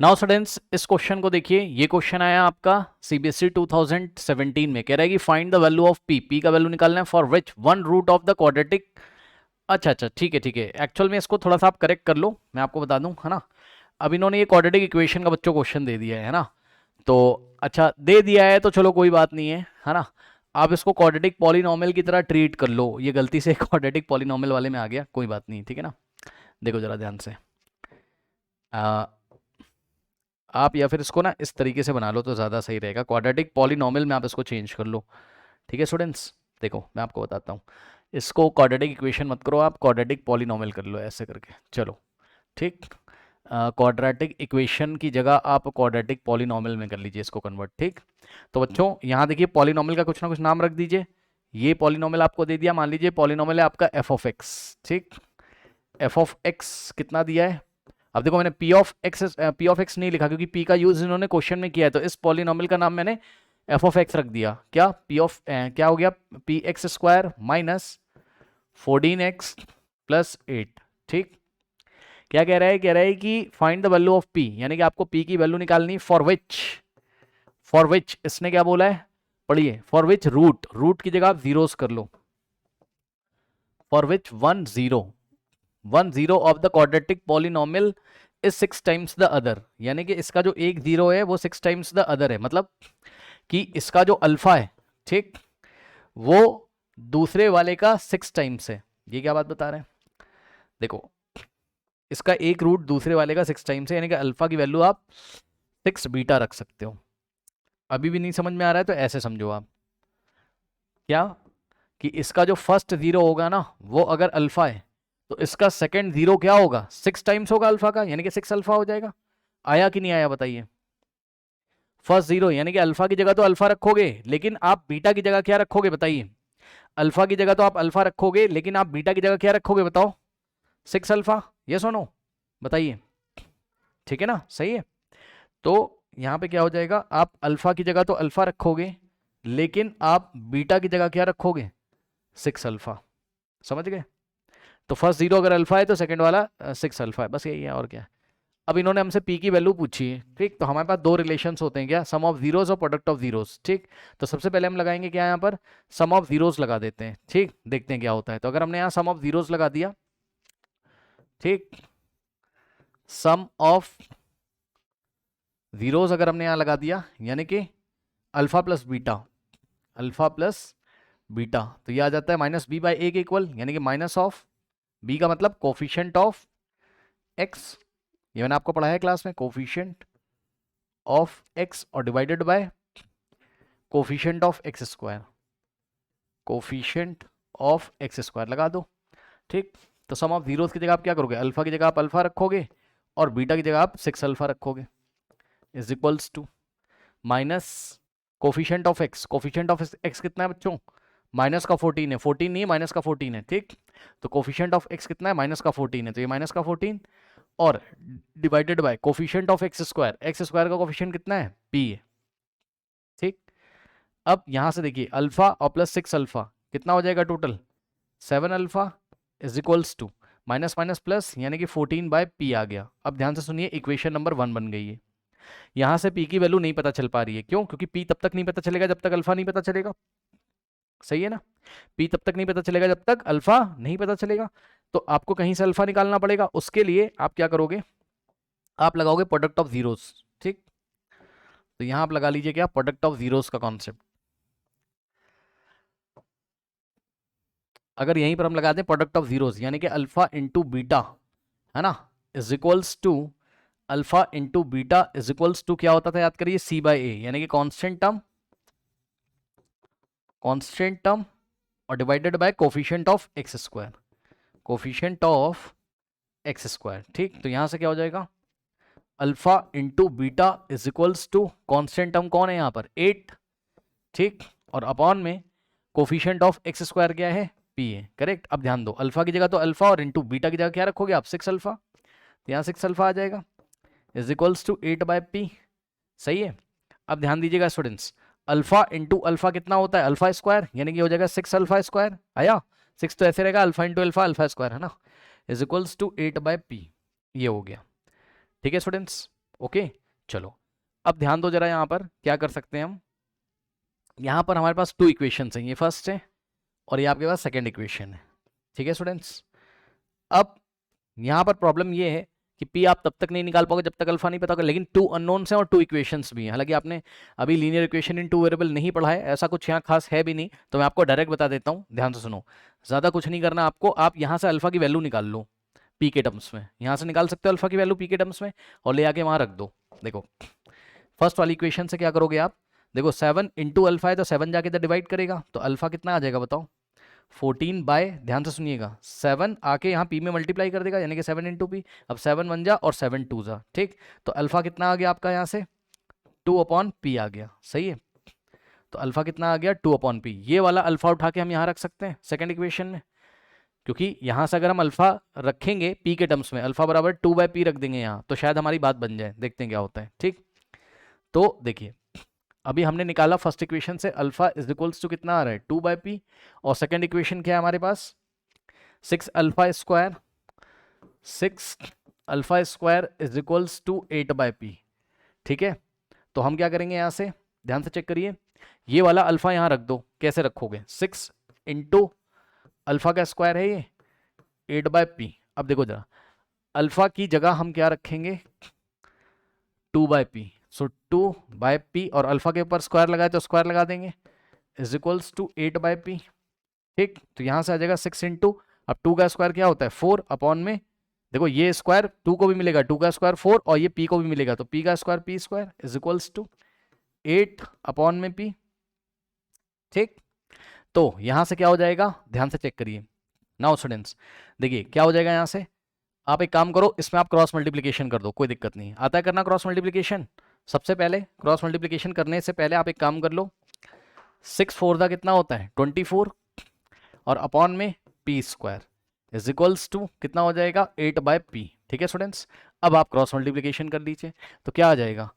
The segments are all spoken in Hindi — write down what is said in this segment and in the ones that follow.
नाउ स्टूडेंट्स इस क्वेश्चन को देखिए। ये क्वेश्चन आया आपका सीबीएसई 2017 में। कह रहा है कि find the value of P. P का वैल्यू निकालना है for which one root of the quadratic. अच्छा अच्छा, ठीक है ठीक है। एक्चुअल में इसको थोड़ा सा आप करेक्ट कर लो, मैं आपको बता दूं, है ना। अब इन्होंने ये क्वाड्रेटिक इक्वेशन का बच्चों क्वेश्चन दे दिया है ना। तो अच्छा दे दिया है तो चलो कोई बात नहीं है ना। आप इसको क्वाड्रेटिक पॉलिनॉमियल की तरह ट्रीट कर लो। ये गलती से क्वाड्रेटिक पॉलिनॉमियल वाले में आ गया, कोई बात नहीं, ठीक है ना। देखो जरा ध्यान से। आ, आप या फिर इसको ना इस तरीके से बना लो तो ज़्यादा सही रहेगा। क्वाड्रेटिक पॉलिनॉमियल में आप इसको चेंज कर लो। ठीक है स्टूडेंट्स, देखो मैं आपको बताता हूँ। इसको क्वाड्रेटिक इक्वेशन मत करो, आप क्वाड्रेटिक पॉलिनॉमियल कर लो ऐसे करके। चलो ठीक। क्वाड्रेटिक इक्वेशन की जगह आप क्वाड्रेटिक पॉलिनॉमियल में कर लीजिए इसको कन्वर्ट। ठीक। तो बच्चों यहाँ देखिए, पॉलिनॉमियल का कुछ ना कुछ नाम रख दीजिए। ये पॉलिनॉमियल आपको दे दिया, मान लीजिए पॉलिनॉमियल है आपका एफ ऑफ एक्स। ठीक। एफ ऑफ एक्स कितना दिया है? अब देखो मैंने पी ऑफ एक्स नहीं लिखा क्योंकि पी का यूज इन्होंने क्वेश्चन में किया है, तो इस पॉलिनॉमियल का नाम मैंने एफ ऑफ एक्स रख दिया। क्या पी ऑफ क्या हो गया? P x square minus 14x plus 8। ठीक। क्या कह रहा है? कह रहा है कि find the value of P, यानी कि आपको पी की वैल्यू निकालनी। फॉर विच इसने क्या बोला है, पढ़िए। फॉर विच रूट, रूट की जगह आप जीरोस कर लो। For which 1 0 of the quadratic polynomial is 6 times the other, यानी कि इसका जो एक जीरो है वो 6 टाइम्स द अदर है। मतलब कि इसका जो अल्फा है, ठीक, वो दूसरे वाले का 6 टाइम्स है। ये क्या बात बता रहे हैं? देखो, इसका एक रूट दूसरे वाले का 6 टाइम्स है, यानी कि अल्फा की वैल्यू आप 6 बीटा रख सकते हो। अभी भी नहीं समझ में आ रहा है तो ऐसे समझो आप। क्या कि इसका जो फर्स्ट जीरो होगा ना वो अगर अल्फा है, तो इसका सेकंड जीरो क्या होगा? 6 टाइम्स होगा अल्फा का, यानी कि 6 अल्फा हो जाएगा। आया कि नहीं आया बताइए? फर्स्ट जीरो यानी कि अल्फा की जगह तो अल्फा रखोगे, लेकिन आप बीटा की जगह क्या रखोगे बताइए? अल्फा की जगह तो आप अल्फा रखोगे, लेकिन आप बीटा की जगह क्या रखोगे बताओ? 6 अल्फा। ये सुनो, बताइए। ठीक है ना, सही है। तो यहां पे क्या हो जाएगा, आप अल्फा की जगह तो अल्फा रखोगे, लेकिन आप बीटा की जगह क्या रखोगे? 6 अल्फा। समझ गए? तो फर्स्ट जीरो अगर अल्फा है तो सेकंड वाला 6 अल्फा है, बस यही है और क्या है। अब इन्होंने हमसे पी की वैल्यू पूछी है। ठीक। तो हमारे पास दो रिलेशंस होते हैं, क्या? सम ऑफ जीरोस और प्रोडक्ट ऑफ जीरोस। ठीक। तो सबसे पहले हम लगाएंगे क्या यहाँ पर? सम ऑफ जीरोस लगा देते हैं। ठीक, देखते हैं क्या होता है। तो अगर हमने यहाँ सम ऑफ जीरोस लगा दिया, ठीक, सम ऑफ जीरोस अगर हमने यहाँ लगा दिया, यानी कि alpha plus beta, alpha plus beta, तो ये आ जाता है माइनस बी बाई ए के इक्वल, यानी कि माइनस ऑफ बी का मतलब कोफिशिएंट ऑफ एक्स। ये मैंने आपको पढ़ाया है क्लास में, कोफिशिएंट ऑफ एक्स और divided by coefficient of x square. Coefficient of x square लगा दो। ठीक। तो सम ऑफ जीरोस की जगह आप क्या करोगे? अल्फा की जगह आप अल्फा रखोगे और बीटा की जगह आप 6 अल्फा रखोगे, is equals to minus coefficient of X. Coefficient of X कितना है बच्चों? माइनस का 14 है। 14 नहीं, माइनस का 14 है। ठीक। तो कोफिशिएंट ऑफ एक्स कितना है? माइनस का 14 है, तो ये माइनस का 14 और divided by coefficient of x square. X square का कोफिशिएंट कितना है? पी है। ठीक। अब यहां से देखिए, अल्फा और प्लस 6 अल्फा कितना हो जाएगा total? 7 alpha is equals to minus minus plus, यानी कि 14 बाय पी आ गया। अब ध्यान से सुनिए, इक्वेशन नंबर 1 बन गई है। यहां से पी की वैल्यू नहीं पता चल पा रही है, क्यों? क्योंकि पी तब तक नहीं पता चलेगा जब तक अल्फा नहीं पता चलेगा। सही है ना। पी तब तक नहीं पता चलेगा जब तक अल्फा नहीं पता चलेगा। तो आपको कहीं से अल्फा निकालना पड़ेगा। उसके लिए आप क्या करोगे? आप लगाओगे प्रोडक्ट ऑफ जीरोस। ठीक। तो यहां आप लगा लीजिए क्या? प्रोडक्ट ऑफ जीरोस का कॉन्सेप्ट। अगर यहीं पर हम लगा दें प्रोडक्ट ऑफ जीरोस, यानी कि अल्फा इंटू बीटा, है ना, is equals to alpha into beta is equals to क्या होता था? याद करिए, सी बाई ए, यानी कि कांस्टेंट टर्म, कांस्टेंट टर्म और divided by coefficient of x square, coefficient of x square. ठीक। तो यहां से क्या हो जाएगा? Alpha into beta is equals to constant term कौन है यहाँ पर? 8। ठीक। और अपॉन में कोफिशिएंट ऑफ एक्स स्क्वायर क्या है? पी है। करेक्ट। अब ध्यान दो, अल्फा की जगह तो अल्फा और इंटू बीटा की जगह क्या रखोगे आप? 6 अल्फा। तो यहाँ 6 अल्फा आ जाएगा, is equals to 8 by p. सही है। अब ध्यान दीजिएगा स्टूडेंट्स, अल्फा इंटू अल्फा कितना होता है? अल्फा स्क्वायर, यानी कि हो जाएगा 6 अल्फा स्क्वायर। आया? 6 तो ऐसे रहेगा, alpha into alpha, alpha square, है ना, is equals to 8 by p. ये हो गया। ठीक है स्टूडेंट्स। ओके चलो, अब ध्यान दो जरा, यहाँ पर क्या कर सकते हैं हम। यहाँ पर हमारे पास 2 इक्वेशंस हैं, ये फर्स्ट है और ये आपके पास सेकेंड इक्वेशन है। ठीक है स्टूडेंट्स, अब यहाँ पर प्रॉब्लम ये है कि पी आप तब तक नहीं निकाल पाओगे जब तक अल्फा नहीं पता होगा, लेकिन 2 अननोन्स हैं और 2 इक्वेशंस भी हैं। हालांकि आपने अभी लीनियर इक्वेशन इन 2 वेरिएबल नहीं पढ़ा है, ऐसा कुछ यहाँ खास है भी नहीं, तो मैं आपको डायरेक्ट बता देता हूँ, ध्यान से सुनो। ज़्यादा कुछ नहीं करना आपको, आप यहाँ से अल्फा की वैल्यू निकाल लो पी के टर्म्स में, यहाँ से निकाल सकते हो अल्फा की वैल्यू पी के टर्म्स में और ले आके वहाँ रख दो। देखो फर्स्ट वाली इक्वेशन से क्या करोगे आप, देखो 7 इंटू अल्फा है तो 7 जाके इधर डिवाइड करेगा, तो अल्फा कितना आ जाएगा बताओ, 14 बाय, ध्यान से सुनिएगा, 7 आके यहाँ पी में मल्टीप्लाई कर देगा, यानी कि 7 इंटू पी। अब 7 1 जा और 7 2 जा, ठीक, तो अल्फा कितना आ गया आपका यहाँ से 2 अपॉन पी आ गया, सही है। तो अल्फा कितना आ गया 2 अपॉन पी, ये वाला अल्फा उठा के हम यहाँ रख सकते हैं सेकंड इक्वेशन में, क्योंकि यहाँ से अगर हम अल्फा रखेंगे पी के टर्म्स में, अल्फा बराबर 2 बाय पी रख देंगे यहाँ, तो शायद हमारी बात बन जाए, देखते हैं क्या होता है। ठीक, तो देखिए अभी हमने निकाला फर्स्ट इक्वेशन से अल्फा इज इक्वल्स टू कितना आ रहा है 2 बाय पी, और सेकंड इक्वेशन क्या है हमारे पास 6 alpha square, 6 alpha square is equals to 8 by p. ठीक है, तो हम क्या करेंगे यहाँ से, ध्यान से चेक करिए, ये वाला अल्फा यहाँ रख दो, कैसे रखोगे 6 इंटू अल्फा का स्क्वायर है ये 8 बाय पी। अब देखो जरा, अल्फा की जगह हम क्या रखेंगे 2 by p, so 2 by p और अल्फा के ऊपर स्क्वायर लगाए तो स्क्वायर लगा देंगे, is equals to 8 by p. ठीक, तो यहां से आ जाएगा 6 इंटू, अब 2 का स्क्वायर क्या होता है 4 अपॉन में, देखो ये स्क्वायर 2 को भी मिलेगा, 2 का स्क्वायर 4 और ये p को भी मिलेगा, तो p का square p square is equals to 8 upon में p। ठीक, तो यहां से क्या हो जाएगा, ध्यान से चेक करिए नाउ स्टूडेंट्स, देखिए क्या हो जाएगा यहाँ से, आप एक काम करो, इसमें आप क्रॉस मल्टीप्लिकेशन कर दो, कोई दिक्कत नहीं, आता है करना क्रॉस मल्टीप्लिकेशन। सबसे पहले क्रॉस मल्टीप्लिकेशन करने से पहले आप एक काम कर लो, 6 4 का कितना होता है 24 और अपॉन में p square is equals to कितना हो जाएगा 8 बाय पी। ठीक है स्टूडेंट्स, अब आप क्रॉस मल्टीप्लिकेशन कर लीजिए, तो क्या आ जाएगा,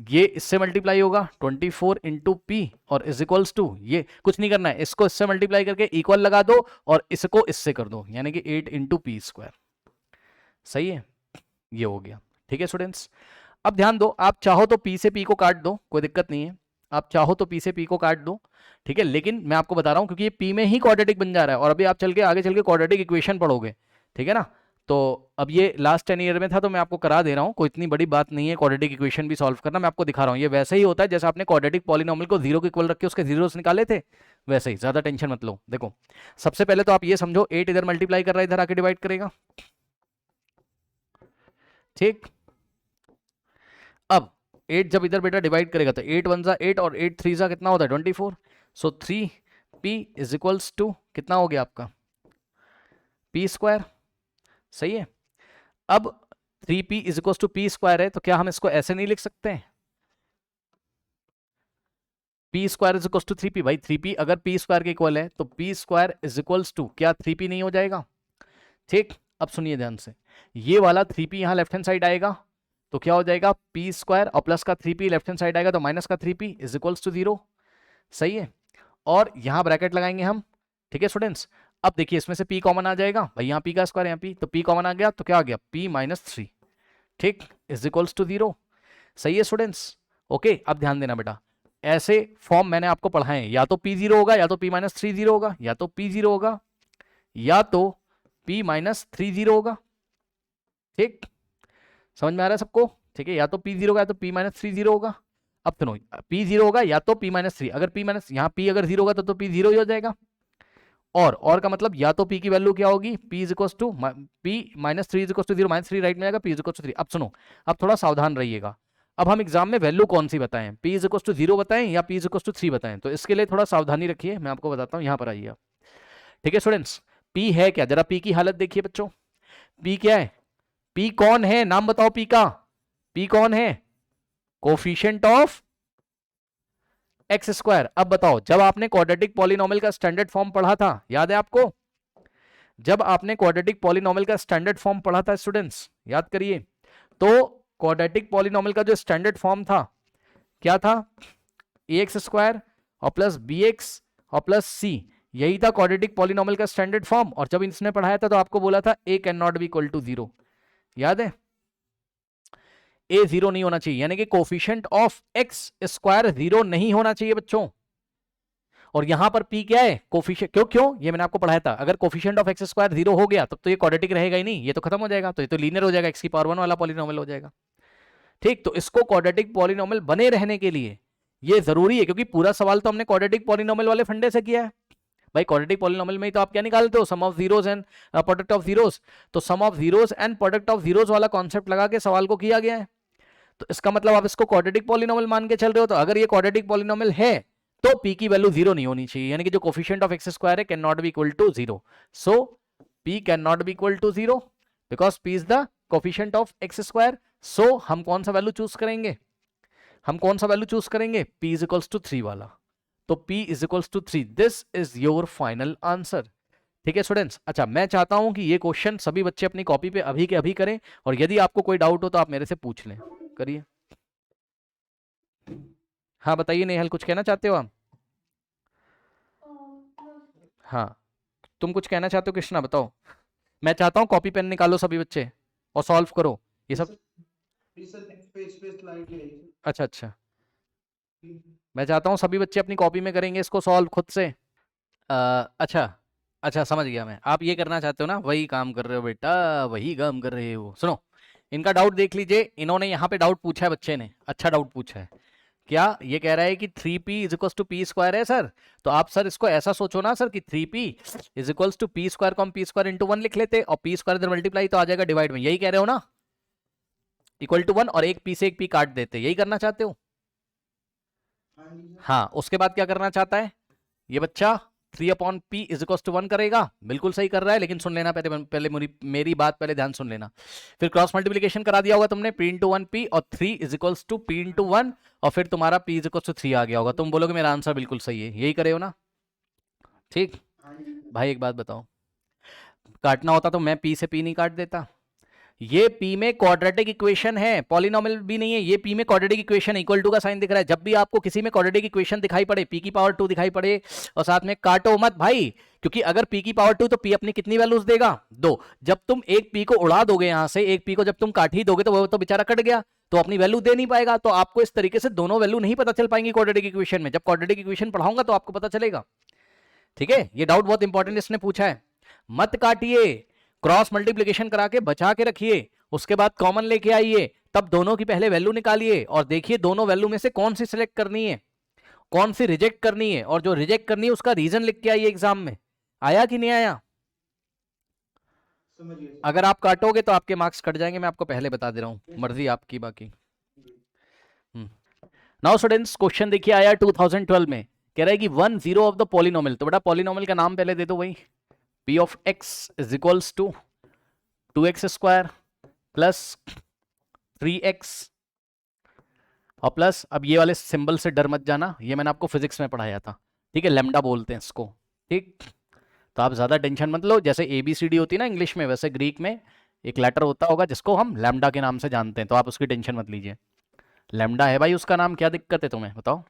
ये इससे मल्टीप्लाई होगा 24 इंटू पी और इज इक्वल्स टू, ये कुछ नहीं करना है, इसको इससे मल्टीप्लाई करके इक्वल लगा दो और इसको इससे कर दो, यानी कि 8 इंटू पी स्क्वायर, सही है, ये हो गया। ठीक है स्टूडेंट्स, अब ध्यान दो, आप चाहो तो पी से पी को काट दो, कोई दिक्कत नहीं है, आप चाहो तो पी से पी को काट दो, ठीक है, लेकिन मैं आपको बता रहा हूं क्योंकि ये पी में ही क्वाड्रेटिक बन जा रहा है और अभी आप चल के आगे चल के क्वाड्रेटिक इक्वेशन पढ़ोगे, ठीक है ना, तो अब ये लास्ट 10 ईयर में था तो मैं आपको करा दे रहा हूँ, कोई इतनी बड़ी बात नहीं है क्वाड्रेटिक इक्वेशन भी सॉल्व करना, मैं आपको दिखा रहा हूँ, ये वैसे ही होता है जैसे आपने क्वाड्रेटिक पॉलिनॉमियल को 0 के इक्वल रख के उसके जीरोस निकाले थे, वैसे ही, ज्यादा टेंशन मत लो। देखो सबसे पहले तो आप ये समझो 8 इधर मल्टीप्लाई कर रहा है, इधर आके डिवाइड करेगा, ठीक, अब 8 जब इधर बेटा डिवाइड करेगा तो 8 1 जा 8 और 8 3 जा कितना होता है 24, सो 3p इज इक्वल्स टू कितना हो गया आपका p स्क्वायर, सही है। अब 3p is equals to p square है, तो क्या हम इसको ऐसे नहीं लिख सकते हैं, p square is equals to 3p, भाई 3p अगर p स्क्वायर के इक्वल है तो p square is equals to क्या 3p नहीं हो जाएगा। ठीक, अब सुनिए ध्यान से, ये वाला 3p यहाँ लेफ्ट हैंड साइड आएगा तो क्या हो जाएगा p स्क्वायर और प्लस का 3p लेफ्ट हैंड साइड आएगा तो माइनस का 3p इज इक्वल्स टू 0, सही है, और यहाँ ब्रैकेट लगाएंगे हम। ठीक है स्टूडेंट्स, अब देखिए इसमें से p कॉमन आ जाएगा, भाई यहाँ p का स्क्वायर यहाँ p, तो p कॉमन आ गया तो क्या आ गया p माइनस 3, ठीक, इज इक्वल्स टू 0, सही है स्टूडेंट्स। ओके, अब ध्यान देना बेटा, ऐसे फॉर्म मैंने आपको पढ़ाए हैं, या तो p 0 होगा या तो p माइनस 3 0 होगा, या तो p 0 होगा या तो p माइनस 3 0 होगा। ठीक, समझ में आ रहा है सबको, ठीक है, या तो p 0 होगा या तो p माइनस 3 0 होगा। अब सुनो, p 0 होगा या तो p माइनस 3, अगर p माइनस यहाँ p अगर 0 होगा तो p 0 ही हो जाएगा, और का मतलब या तो p की वैल्यू क्या होगी p is equals to p minus 3 is equals to 0, minus 3 right में आएगा, p इज इक्वल्स टू 3। अब सुनो, अब थोड़ा सावधान रहिएगा, अब हम एग्जाम में वैल्यू कौन सी बताएं, p इज इक्वल्स टू 0 बताएं या p इज इक्वल्स टू 3 बताएं, तो इसके लिए थोड़ा सावधानी रखिए, मैं आपको बताता हूँ, यहाँ पर आइए। ठीक है स्टूडेंट्स, p है क्या, जरा p की हालत देखिए बच्चों, p क्या है, p कौन है, नाम बताओ p का, p कौन है, कोफिशिएंट ऑफ एक्स स्क्वायर। अब बताओ, जब आपने क्वाड्रेटिक पॉलिनॉमियल का स्टैंडर्ड फॉर्म पढ़ा था, याद है आपको, जब आपने क्वाड्रेटिक पॉलिनॉमियल का स्टैंडर्ड फॉर्म पढ़ा था स्टूडेंट्स, याद करिए, तो क्वाड्रेटिक पॉलिनॉमियल का जो स्टैंडर्ड फॉर्म था क्या था, ax स्क्वायर और प्लस bx और प्लस c, यही था क्वाड्रेटिक पॉलिनॉमियल का स्टैंडर्ड फॉर्म, और जब इसने पढ़ाया था तो आपको बोला था a can not be equal to 0, याद है, ए जीरो नहीं होना चाहिए, यानी कि coefficient of x square zero नहीं होना चाहिए बच्चों। और यहां पर पी क्या है, कोफिशिएंट, क्यों क्यों ये मैंने आपको पढ़ाया था, अगर coefficient of x square zero हो गया तब तो ये क्वाड्रेटिक रहेगा ही नहीं, ये तो खत्म हो जाएगा, तो ये तो लीनियर हो जाएगा, एक्स की पावर वन वाला पॉलिनोमियल हो जाएगा। ठीक, तो इसको क्वाड्रेटिक पॉलिनोमियल बने रहने के लिए ये जरूरी है, क्योंकि पूरा सवाल तो हमने क्वाड्रेटिक पॉलिनोमियल वाले फंडे से किया है भाई। क्वाड्रेटिक पॉलिनोमियल में ही तो आप क्या निकालते हो, sum of zeros and product of zeros, तो sum of zeros and product of zeros वाला कॉन्सेप्ट लगा के सवाल को किया गया है। तो इसका मतलब आप इसको क्वाड्रेटिक पॉलिनोमियल मान के चल रहे हो, तो अगर ये क्वाड्रेटिक पॉलिनोमियल है तो p की वैल्यू जीरो नहीं होनी चाहिए, यानी कि जो कोफिशिएंट ऑफ एक्स स्क्वायर है can not be equal to zero. So p can not be equal to zero because p is the coefficient of x square. So हम कौन सा वैल्यू चूज करेंगे, हम कौन सा वैल्यू चूज करेंगे, p इज इक्वल्स टू 3 वाला। तो p is equals to 3, this is your final answer. ठीक है स्टूडेंट्स। अच्छा, मैं चाहता हूं कि ये क्वेश्चन सभी बच्चे अपनी कॉपी पे अभी के अभी करें, और यदि आपको कोई डाउट हो तो आप मेरे से पूछ लें, करिए। हाँ बताइए नेहल, कुछ कहना चाहते हो आप? हाँ, तुम कुछ कहना चाहते हो कृष्णा, बताओ। मैं चाहता हूँ कॉपी पेन निकालो सभी बच्चे और सॉल्व करो ये सब। अच्छा अच्छा, मैं चाहता हूँ सभी बच्चे अपनी कॉपी में करेंगे इसको सॉल्व खुद से। अच्छा अच्छा, समझ गया मैं, आप ये करना चाहते हो ना, वही काम कर रहे हो बेटा, वही काम कर रहे हो। सुनो, इनका डाउट देख लीजिए, इन्होंने यहाँ पे डाउट पूछा है, बच्चे ने अच्छा डाउट पूछा है। क्या ये कह रहा है कि 3p is equal to p square है सर? तो आप सर इसको ऐसा सोचो ना सर कि 3p is equal to p square को हम पी स्क्वायर इंटू 1 लिख लेते, और पी स्क्वायर इधर मल्टीप्लाई तो आ जाएगा डिवाइड में, यही कह रहे हो ना, इक्वल टू 1, और एक p से एक p काट देते, यही करना चाहते हो? हाँ, उसके बाद क्या करना चाहता है ये बच्चा, 3/p इज इक्वल टू 1 करेगा। बिल्कुल सही कर रहा है, लेकिन सुन लेना पहले पहले मेरी बात पहले ध्यान सुन लेना। फिर क्रॉस मल्टीप्लिकेशन करा दिया होगा तुमने, p इंटू 1p और 3 is equal to p into 1, और फिर तुम्हारा p इज इक्वल टू 3 आ गया होगा। तुम बोलोगे मेरा आंसर बिल्कुल सही है, यही करे हो ना? ठीक भाई, एक बात बताओ, काटना होता तो मैं p से p नहीं काट देता? ये p में क्वाड्रेटिक इक्वेशन है, पॉलिनोमियल भी नहीं है, ये p में क्वाड्रेटिक इक्वेशन है, इक्वल टू का साइन दिख रहा है। जब भी आपको किसी में क्वाड्रेटिक इक्वेशन दिखाई पड़े, p की पावर 2 दिखाई पड़े, और साथ में काटो मत भाई, क्योंकि अगर p की पावर 2 तो p अपनी कितनी वैल्यूज देगा, 2। जब तुम एक p को उड़ा दोगे यहां से, एक p को जब तुम काट ही दोगे तो वो तो बेचारा कट गया, तो अपनी वैल्यू दे नहीं पाएगा। तो आपको इस तरीके से दोनों वैल्यू नहीं पता चल पाएंगी क्वाड्रेटिक इक्वेशन में, जब क्वाड्रेटिक इक्वेशन पढ़ाऊंगा तो आपको पता चलेगा। ठीक है, ये डाउट बहुत इंपॉर्टेंट इसने पूछा है। मत काटिए, क्रॉस मल्टीप्लीकेशन करा के बचा के रखिए, उसके बाद कॉमन लेके आइए, तब दोनों की पहले वैल्यू निकालिए और देखिए दोनों वैल्यू में से कौन सी सिलेक्ट करनी है, कौन सी रिजेक्ट करनी है, और जो रिजेक्ट करनी है उसका रीजन लिख के आइए एग्जाम में। आया कि नहीं आया? अगर आप काटोगे तो आपके मार्क्स कट जाएंगे, मैं आपको पहले बता दे रहा हूं, मर्जी आपकी बाकी। नाउ स्टूडेंट्स, क्वेश्चन देखिए आया 2012 में, कह रहा है कि 1 0 ऑफ द पॉलिनोमियल, तो बेटा पॉलिनोमियल का नाम पहले दे दो वही, p of x is equals to 2x square plus 3x, और प्लस, अब ये वाले सिंबल से डर मत जाना, ये मैंने आपको फिजिक्स में पढ़ाया था, ठीक है, लैम्डा बोलते हैं इसको। ठीक, तो आप ज्यादा टेंशन मत लो, जैसे ABCD होती है ना इंग्लिश में, वैसे ग्रीक में एक लेटर होता होगा जिसको हम लैम्डा के नाम से जानते हैं, तो आप उसकी टेंशन मत लीजिए, लैम्डा है भाई उसका नाम, क्या दिक्कत है तुम्हें बताओ।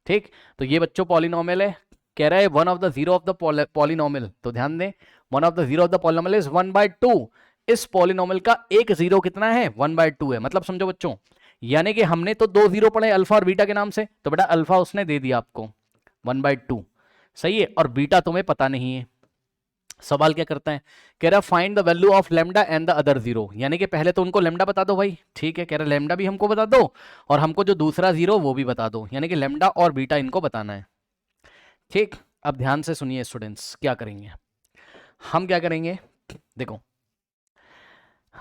ठीक, तो ये बच्चों पॉलिनोमियल है, कह रहा है 1 of the 0 of the polynomial, तो ध्यान दें 1 of the 0 of the polynomial is 1/2। इस पॉलिनोमियल का एक जीरो कितना है, 1/2 है, मतलब समझो बच्चों, यानी कि हमने तो 2 जीरो पढ़े अल्फा और बीटा के नाम से, तो बेटा अल्फा उसने दे दिया आपको 1/2, सही है, और बीटा तुम्हें पता नहीं है। सवाल क्या करता है, कह रहा find the value of lambda and the other zero, यानी कि पहले तो उनको लेमडा बता दो भाई, ठीक है, कह रहा लेमडा भी हमको बता दो, और हमको जो दूसरा जीरो वो भी बता दो, यानी कि लेमडा और बीटा इनको बताना है। ठीक, अब ध्यान से सुनिए स्टूडेंट्स, क्या करेंगे हम, क्या करेंगे देखो,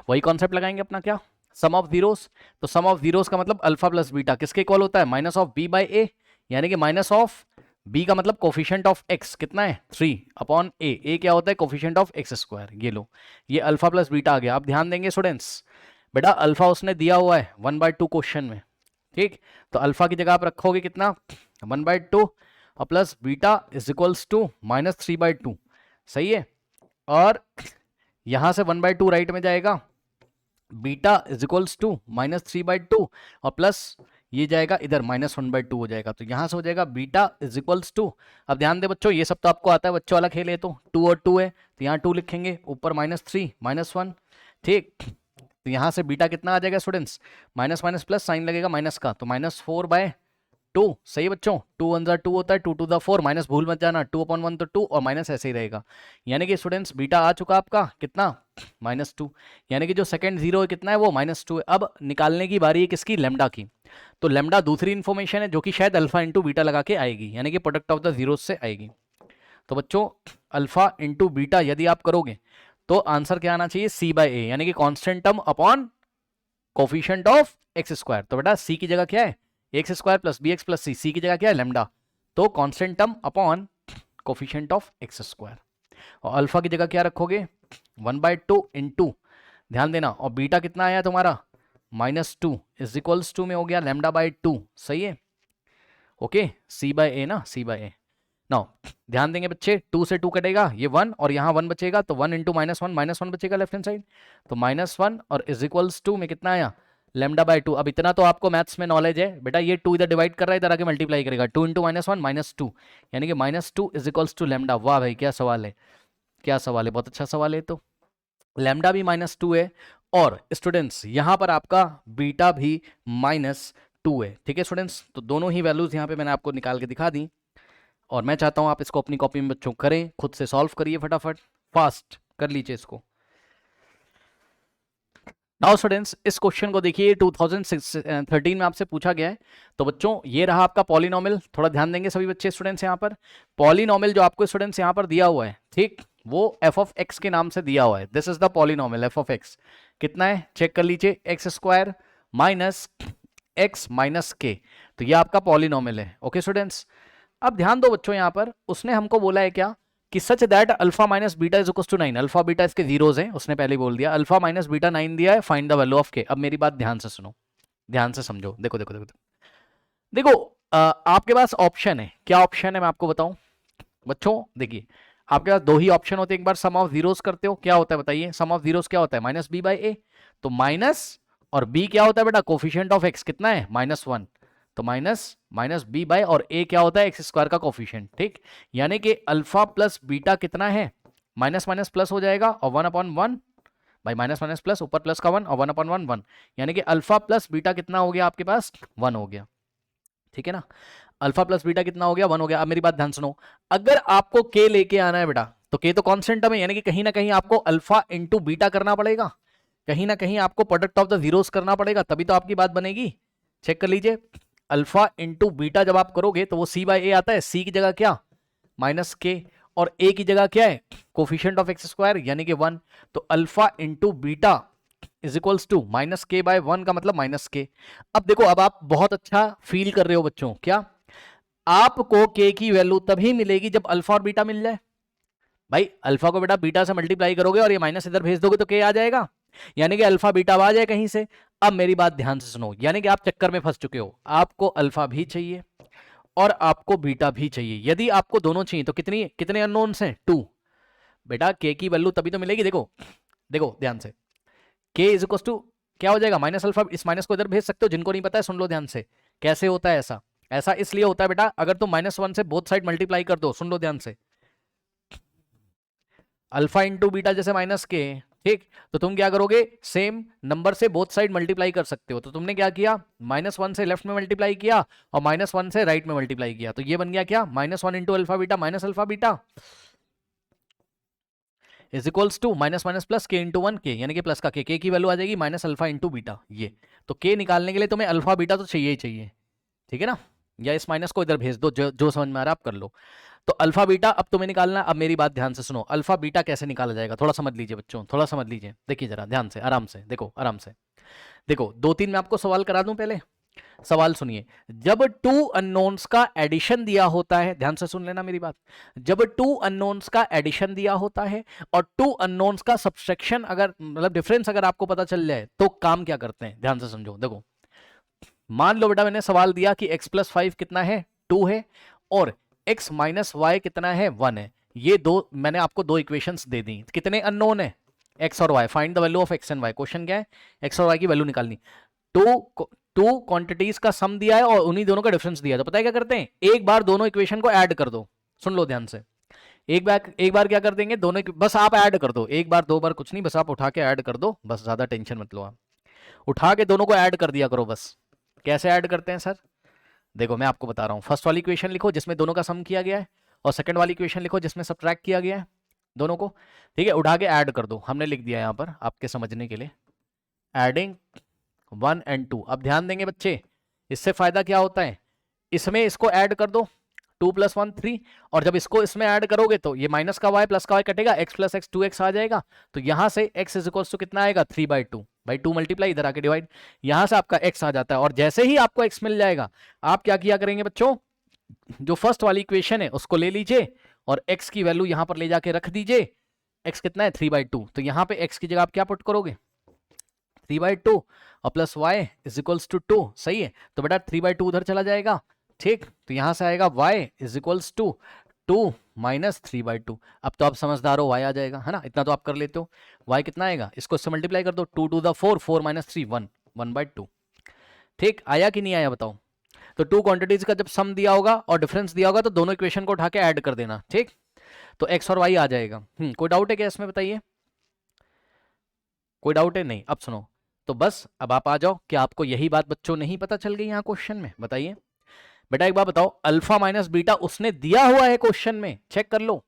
वही कॉन्सेप्ट लगाएंगे अपना, क्या, सम ऑफ जीरोस, तो सम ऑफ जीरोस का मतलब अल्फा प्लस बीटा किसके इक्वल होता है, minus of B by a, यानी कि माइनस ऑफ b का मतलब कोफिशिएंट ऑफ x कितना है, 3/a, a क्या होता है, कोफिशिएंट ऑफ x स्क्वायर, ये लो, ये अल्फा प्लस बीटा आ गया। आप ध्यान देंगे स्टूडेंट्स, बेटा अल्फा उसने दिया हुआ है 1/2 क्वेश्चन में, ठीक, तो अल्फा की जगह आप रखोगे कितना, 1/2, और plus beta is equals to -3/2, सही है, और यहां से 1/2 राइट में जाएगा, बीटा इज इक्वल्स टू -3/2, और प्लस ये जाएगा इधर -1/2 हो जाएगा, तो यहां से हो जाएगा बीटा इज इक्वल्स टू, अब ध्यान दे बच्चों, ये सब तो आपको आता है, बच्चों वाला खेल है, तो 2 और 2 है, तो यहाँ 2 लिखेंगे, ऊपर -3 -1, ठीक, तो यहाँ से बीटा कितना आ जाएगा students, minus minus plus sign लगेगा माइनस का, तो -4/2। सही है बच्चों, 2 1 जा 2 होता है, 2 2 4, माइनस भूल मत जाना, 2/1 तो 2 और माइनस ऐसे ही रहेगा। यानी कि स्टूडेंट्स बीटा आ चुका आपका कितना, -2। यानी कि जो सेकंड जीरो है कितना है, वो -2 है। अब निकालने की बारी है किसकी, लेमडा की। तो लेमडा दूसरी इंफॉर्मेशन है जो कि शायद अल्फा इंटू बीटा लगा के आएगी, यानी कि प्रोडक्ट ऑफ द जीरो से आएगी। तो बच्चों अल्फा इंटू बीटा यदि आप करोगे तो आंसर क्या आना चाहिए, C/A, यानी कि constant term upon coefficient of x square. तो बेटा C की जगह क्या है, x square plus BX plus C की जगह क्या है, लेमडा। तो constant term upon coefficient of x square. और अल्फा की जगह क्या रखोगे, 1/2 इंटू, ध्यान देना, और बीटा कितना आया तुम्हारा, -2 इज इक्वल्स टू में हो गया λ/2। सही है, ओके, C/A ना, C/A। नाउ ध्यान देंगे बच्चे, 2 से 2 कटेगा, ये 1 और यहाँ 1 बचेगा, तो 1 इंटू -1 बचेगा लेफ्ट हैंड साइड, तो -1 और इज इक्वल्स टू में कितना आया, λ/2। अब इतना तो आपको मैथ्स में नॉलेज है बेटा, ये 2 इधर डिवाइड कर रहा है, इधर आके मल्टीप्लाई करेगा, 2 इंटू -1 -2, यानी कि -2 इज इक्वल्स टू λ। वाह भाई क्या सवाल है, क्या सवाल है, बहुत अच्छा सवाल है। तो लैम्डा भी -2 है और स्टूडेंट्स यहाँ पर आपका बीटा भी -2 है। ठीक है स्टूडेंट्स, तो दोनों ही वैल्यूज यहाँ पे मैंने आपको निकाल के दिखा दी और मैं चाहता हूँ आप इसको अपनी कॉपी में बच्चों करें, खुद से सॉल्व करिए, फटाफट फास्ट कर लीजिए इसको। नाउ स्टूडेंट्स इस क्वेश्चन को देखिए, 2013 में आपसे पूछा गया है। तो बच्चों ये रहा आपका पॉलिनोमियल, थोड़ा ध्यान देंगे सभी बच्चे स्टूडेंट्स। यहाँ पर पॉलिनोमियल जो आपको स्टूडेंट्स यहाँ पर दिया हुआ है, ठीक, वो f(x) के नाम से दिया हुआ है। This is the polynomial f(x). कितना है चेक कर लीजिए, x² minus x minus k। तो ये आपका पॉलिनोमियल है। ओके स्टूडेंट्स, अब ध्यान दो बच्चों, यहाँ पर उसने हमको बोला है क्या कि such that alpha minus beta is equal to 9। Alpha beta इसके जीरोज हैं, उसने पहले बोल दिया। अल्फा माइनस बीटा 9 दिया है, फाइंड द वैल्यू ऑफ के। अब मेरी बात ध्यान से सुनो, ध्यान से समझो, देखो देखो देखो देखो, आपके पास ऑप्शन है। क्या ऑप्शन है मैं आपको बताऊं बच्चों, देखिए आपके पास दो ही ऑप्शन होते हैं। एक बार सम ऑफ जीरोस करते हो, क्या होता है बताइए, सम ऑफ जीरोस क्या होता है, -b/a। तो माइनस और b क्या होता है बेटा, कोफिशिएंट ऑफ x कितना है, -1, तो माइनस b बाय, और a क्या होता है, एक्स स्क्वायर का कोफिशिएंट। ठीक, यानी कि अल्फा प्लस बीटा कितना है, माइनस माइनस प्लस हो जाएगा और 1/1 भाई, माइनस माइनस प्लस, ऊपर प्लस का 1 और 1/1 1, यानी कि अल्फा प्लस बीटा कितना हो गया आपके पास, 1 हो गया। ठीक है ना, अल्फा प्लस बीटा कितना हो गया, 1 हो गया। अब मेरी बात ध्यान सुनो, अगर आपको के लेके आना है बेटा, तो के तो कांस्टेंट टर्म है, यानी कि कहीं ना कहीं आपको अल्फा इंटू बीटा करना पड़ेगा, कहीं ना कहीं आपको प्रोडक्ट ऑफ द जीरोस करना पड़ेगा, तभी तो आपकी बात बनेगी। चेक कर लीजिए, अल्फा इंटू बीटा जब आप करोगे तो वो C/A आता है। C की जगह क्या, -k, और A की जगह क्या है, कोफिशिएंट ऑफ एक्स स्क्वायर यानी कि 1। तो alpha into beta is equals to -k/1 का मतलब -k। अब देखो, अब आप बहुत अच्छा फील कर रहे हो बच्चों, क्या आपको k की वैल्यू तभी मिलेगी जब अल्फा और बीटा मिल जाए। भाई अल्फा को बेटा बीटा से मल्टीप्लाई करोगे और ये माइनस इधर भेज दोगे तो k आ जाएगा, यानी कि अल्फा बीटा आ जाए कहीं से। अब मेरी बात ध्यान से सुनो, यानी कि आप चक्कर में फंस चुके हो, आपको अल्फा भी चाहिए और आपको बीटा भी चाहिए। यदि आपको दोनों चाहिए तो कितने अननोन्स हैं, 2। बेटा के की वैल्यू तभी तो मिलेगी, देखो देखो ध्यान से, के इज इक्वल टू क्या हो जाएगा, माइनस अल्फा। इस माइनस को इधर भेज सकते हो, जिनको नहीं पता है सुन लो ध्यान से, कैसे होता है ऐसा। ऐसा इसलिए होता है बेटा, अगर तुम -1 से बोथ साइड मल्टीप्लाई कर दो, सुन लो ध्यान से, अल्फा इंटू बीटा जैसे -k, ठीक, तो तुम क्या करोगे, सेम नंबर से बोथ साइड मल्टीप्लाई कर सकते हो। तो तुमने क्या किया, -1 से लेफ्ट में मल्टीप्लाई किया और -1 से राइट में मल्टीप्लाई किया, तो ये बन गया क्या, -1 into alpha beta minus alpha beta is equals to minus minus plus k into 1 k, यानी कि प्लस का k की वैल्यू आ जाएगी माइनस अल्फा इंटू बीटा। ये तो k निकालने के लिए तुम्हें अल्फा बीटा तो चाहिए ही चाहिए, ठीक है ना, या इस माइनस को इधर भेज दो, जो समझ में आ रहा है आप कर लो। तो अल्फा बीटा अब तुम्हें निकालना। अब मेरी बात ध्यान से सुनो, अल्फा बीटा कैसे निकाला जाएगा, थोड़ा समझ लीजिए बच्चों, थोड़ा समझ लीजिए, देखिए जरा ध्यान से, आराम से देखो, आराम से देखो। 2-3 मैं आपको सवाल करा दूं, पहले सवाल सुनिए। जब 2 अननोन्स का एडिशन दिया होता है, ध्यान से सुन लेना मेरी बात, जब 2 अननोन्स का एडिशन दिया होता है और 2 अननोन्स का सब्सट्रैक्शन, अगर मतलब डिफरेंस अगर आपको पता चल जाए तो काम क्या करते हैं, ध्यान से समझो। देखो मान लो बेटा मैंने सवाल दिया कि x + 5 कितना है, 2 है, और x - y कितना है, 1 है। ये दो मैंने आपको दो इक्वेशंस दे दी, कितने अननोन है, x और y। Find the value of x and y। Question क्या है, x और y की वैल्यू निकालनी। टू क्वांटिटीज का सम दिया है और उन्हीं दोनों का डिफरेंस दिया है, तो पता है क्या करते हैं, एक बार दोनों इक्वेशन को ऐड कर दो। सुन लो ध्यान से, एक बार क्या कर देंगे, दोनों बस आप ऐड कर दो, एक बार दो बार कुछ नहीं, बस आप उठा के ऐड कर दो, बस ज्यादा टेंशन मत लो आप, उठा के दोनों को ऐड कर दिया करो बस। कैसे ऐड करते हैं सर, देखो मैं आपको बता रहा हूँ। फर्स्ट वाली इक्वेशन लिखो जिसमें दोनों का सम किया गया है, और सेकंड वाली इक्वेशन लिखो जिसमें सब्ट्रैक्ट किया गया है दोनों को, ठीक है। उठा के ऐड कर दो, हमने लिख दिया यहाँ पर आपके समझने के लिए, एडिंग 1 and 2। अब ध्यान देंगे बच्चे, इससे फायदा क्या होता है, इसमें इसको ऐड कर दो 2 + 1 3, और जब इसको इसमें ऐड करोगे तो ये माइनस का y प्लस का y कटेगा, x + x 2x आ जाएगा। तो यहां से x = कितना आएगा 3/2, बाई 2 मल्टीप्लाई इधर आके डिवाइड, यहां से आपका x आ जाता है। और जैसे ही आपको x मिल जाएगा, आप क्या किया करेंगे बच्चों, जो फर्स्ट वाली इक्वेशन है उसको ले लीजिए और x की वैल्यू यहां पर ले जाके रख दीजिए। x कितना है 3/2, तो यहां पे x की जगह आप क्या पुट करोगे 3/2 और प्लस y = 2, सही है। तो बेटा 3/2 उधर चला जाएगा, ठीक। तो यहां से आएगा y = 2 - 3/2। अब तो आप समझदार हो, y आ जाएगा, है ना, इतना तो आप कर लेते हो। y कितना आएगा, इसको इससे मल्टीप्लाई कर दो, 2 to the 4, 4 - 3 1, 1/2। ठीक, आया कि नहीं आया बताओ। तो टू क्वांटिटीज का जब सम दिया होगा और डिफरेंस दिया होगा तो दोनों इक्वेशन को उठा के ऐड कर देना, ठीक। तो x और y आ जाएगा। कोई डाउट है क्या इसमें, बताइए, कोई डाउट है नहीं। अब सुनो, तो बस अब आप आ जाओ, क्या आपको यही बात बच्चों नहीं पता चल गई यहाँ क्वेश्चन में, बताइए बेटा। एक बात बताओ, अल्फा माइनस बीटा उसने दिया हुआ है क्वेश्चन में, चेक कर लो,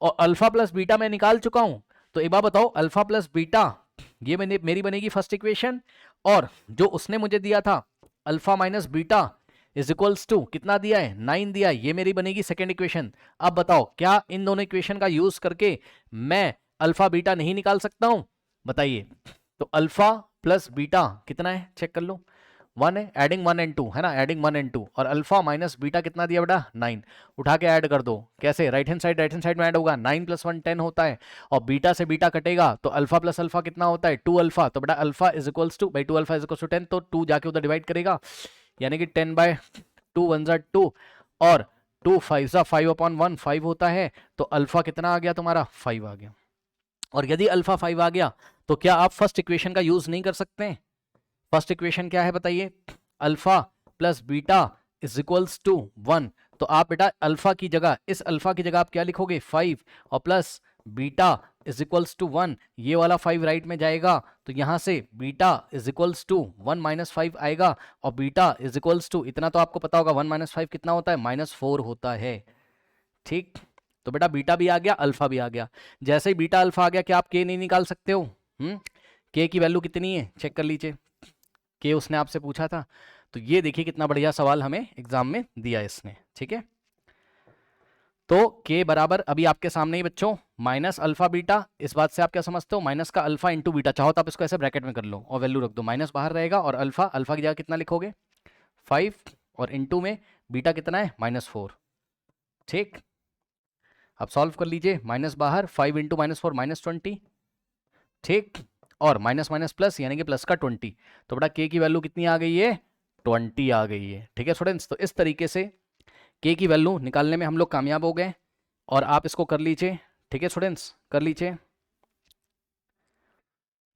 और अल्फा प्लस बीटा मैं निकाल चुका हूं। तो एक बात बताओ, अल्फा प्लस बीटा ये मेरी बनेगी फर्स्ट इक्वेशन, और जो उसने मुझे दिया था अल्फा माइनस बीटा = कितना दिया है 9 दिया है, ये मेरी बनेगी सेकेंड इक्वेशन। अब बताओ क्या इन दोनों इक्वेशन का यूज करके मैं अल्फा बीटा नहीं निकाल सकता हूं, बताइए। तो अल्फा प्लस बीटा कितना है, चेक कर लो, 1 है, एडिंग 1 and 2 है ना, एडिंग 1 and 2, और अल्फा माइनस बीटा कितना दिया बेटा 9, उठा के ऐड कर दो। कैसे, राइट हैंड साइड में ऐड होगा, 9 + 1 10 होता है, और बीटा से बीटा कटेगा तो अल्फा प्लस अल्फा कितना होता है 2 अल्फा। तो बेटा अल्फा = भाई 2 अल्फा = 10, तो 2 जाके उधर डिवाइड करेगा, यानी कि 10/2 1 = 2, और 2 5 = 5/1 5 होता है। तो अल्फा कितना आ गया तुम्हारा 5 आ गया। और यदि अल्फा 5 आ गया तो क्या आप फर्स्ट इक्वेशन का यूज नहीं कर सकते। फर्स्ट इक्वेशन क्या है बताइए, अल्फा प्लस बीटा = 1। तो आप बेटा अल्फा की जगह, इस अल्फा की जगह आप क्या लिखोगे 5, और प्लस बीटा = 1, ये वाला 5 राइट में जाएगा, तो यहां से बीटा = 1 - 5 आएगा, और बीटा = इतना तो आपको पता होगा 1 - 5 कितना होता है -4 होता है, ठीक। तो बेटा बीटा भी आ गया, अल्फा भी आ गया। जैसे ही बीटा अल्फा आ गया, क्या आप के नहीं निकाल सकते हो, के की वैल्यू कितनी है चेक कर लीजिए, के उसने आपसे पूछा था। तो ये देखिए कितना बढ़िया सवाल हमें एग्जाम में दिया इसने, ठीक है। तो के बराबर अभी आपके सामने ही बच्चों माइनस अल्फा बीटा, इस बात से आप क्या समझते हो, माइनस का अल्फा इंटू बीटा, चाहो तो आप इसको ऐसे ब्रैकेट में कर लो और वैल्यू रख दो, माइनस बाहर रहेगा, और अल्फा, अल्फा की जगह कितना लिखोगे 5, और इंटू में बीटा कितना है -4, ठीक। आप सॉल्व कर लीजिए, माइनस बाहर, 5 × -4 -20, ठीक, और माइनस माइनस प्लस यानी कि प्लस का 20। तो बेटा के की वैल्यू कितनी आ गई है 20 आ गई है, ठीक है स्टूडेंट्स। तो इस तरीके से के की वैल्यू निकालने में हम लोग कामयाब हो गए, और आप इसको कर लीजिए, ठीक है स्टूडेंट्स, कर लीजिए।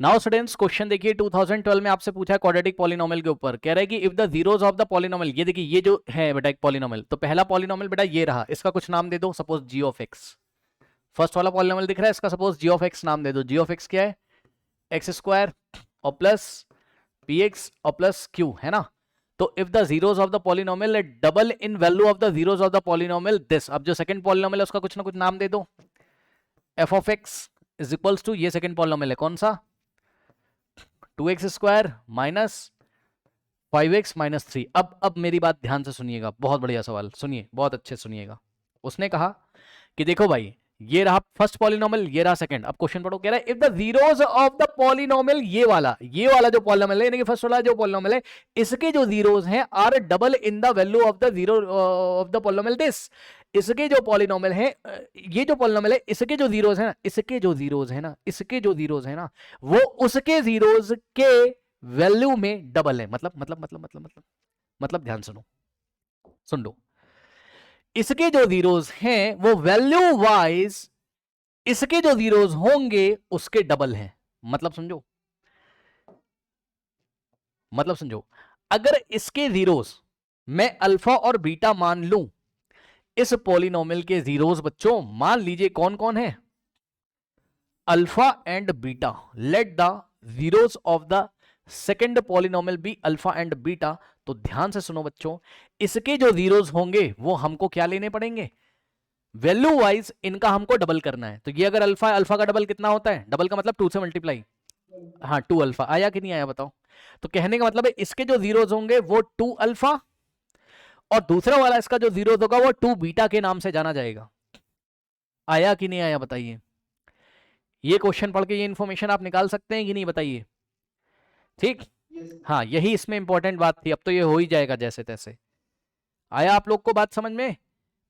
नाउ स्टूडेंट्स क्वेश्चन देखिए 2012 में आपसे पूछा है क्वाड्रेटिक पॉलिनोमियल के ऊपर, कह रहा है कि if the zeros of the polynomial, ये देखिए ये जो है बेटा एक पॉलिनोमियल, तो पहला पॉलिनोमियल बेटा ये रहा, इसका कुछ नाम दे दो, suppose g of x। First वाला पॉलिनोमियल दिख रहा है, इसका सपोज g ऑफ x नाम दे दो। g ऑफ x क्या है x² और प्लस px और प्लस q, है ना। तो if the zeros of the polynomial double in value of the zeros of the polynomial this, अब जो सेकंड पॉलिनोमियल है उसका कुछ ना कुछ नाम दे दो। f ऑफ x = ये सेकंड पॉलिनोमियल है कौन सा 2x² - 5x - 3। अब मेरी बात ध्यान से सुनिएगा, बहुत बढ़िया सवाल, सुनिए बहुत अच्छे सुनिएगा। उसने कहा कि देखो भाई ये रहा फर्स्ट पॉलिनोमियल, ये रहा सेकंड। अब क्वेश्चन पढ़ो, कह रहा है if the zeros of the polynomial, ये वाला जो पॉलिनोमियल है यानी कि फर्स्ट वाला जो पॉलिनोमियल है, इसके जो जीरोस हैं are double in the value of the zero of the polynomial this, इसके जो पॉलिनोमियल है, ये जो पॉलिनोमियल है, इसके जो जीरोस है ना, इसके जो जीरोस है ना, इसके जो जीरोस है ना, वो उसके जीरोस के वैल्यू में डबल है। मतलब ध्यान सुनो, सुन लो, इसके जो जीरोस हैं वो वैल्यू वाइज इसके जो जीरोस होंगे उसके डबल हैं। मतलब समझो, अगर इसके जीरोस मैं अल्फा और बीटा मान लूं, इस पॉलिनोमियल के जीरोस बच्चों मान लीजिए कौन कौन है, alpha and beta. Let the zeros of the second polynomial be alpha and beta. तो ध्यान से सुनो बच्चों, इसके जो जीरोस होंगे वो हमको क्या लेने पड़ेंगे, वैल्यू वाइज इनका हमको डबल करना है। तो ये अगर अल्फा, अल्फा का डबल कितना होता है, डबल का मतलब 2 से मल्टीप्लाई, हाँ 2 अल्फा। आया कि नहीं आया बताओ। तो कहने का मतलब है इसके जो जीरोस होंगे वो 2 अल्फा, और दूसरा वाला इसका जो जीरोस होगा वो 2 बीटा के नाम से जाना जाएगा। आया कि नहीं आया बताइए। ये क्वेश्चन पढ़ के ये इंफॉर्मेशन आप निकाल सकते हैं कि नहीं बताइए। ठीक, हाँ यही इसमें इंपॉर्टेंट बात थी। अब तो ये हो ही जाएगा जैसे तैसे। आया आप लोग को बात समझ में।